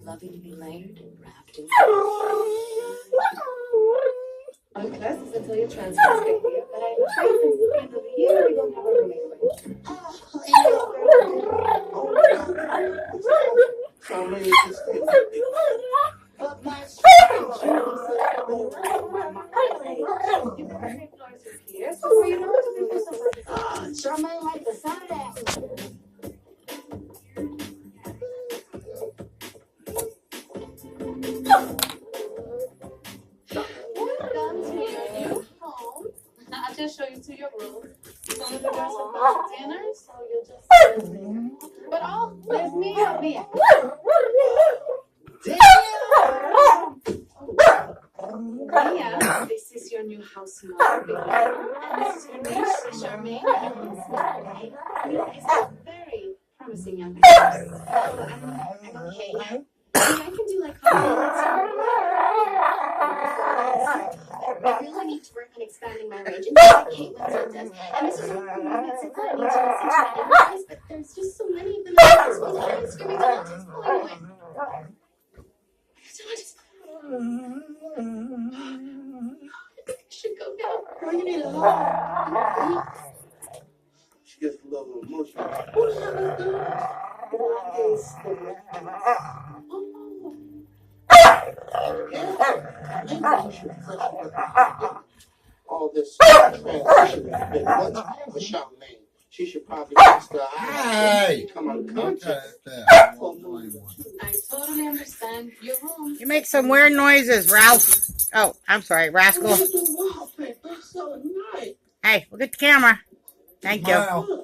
loving to be layered and wrapped in. I'm classes until your transfer get here, but I'm afraid since the end of the year we don't have a roommate. So many sisters. But my Sure may like the sound of that. Welcome to your new home. I'll just show you to your room. Some of the girls have brought you dinner, so you'll just. But oh, there's Mia. Mia. Mia, this is your new house mother. And this is your niece, Charmaine. Mia is a very promising young lady. I'm okay. I can do like I really need to work on expanding my range. And like Kate Winslet does. And this is what I need to listen to guys, but there's just so many of them. I'm screaming, I'm just pulling away. So I just should go now. Oh, you need a hug. She gets a little emotional. Who the hell is that? All this transition has been much for Charmaine. She should probably ask her Hey! Come on, conscious. I totally understand. You're home. You make some weird noises, Ralph. Oh, I'm sorry, Rascal. The wallpaper so nice. Hey, look at the camera. Thank you. Smile.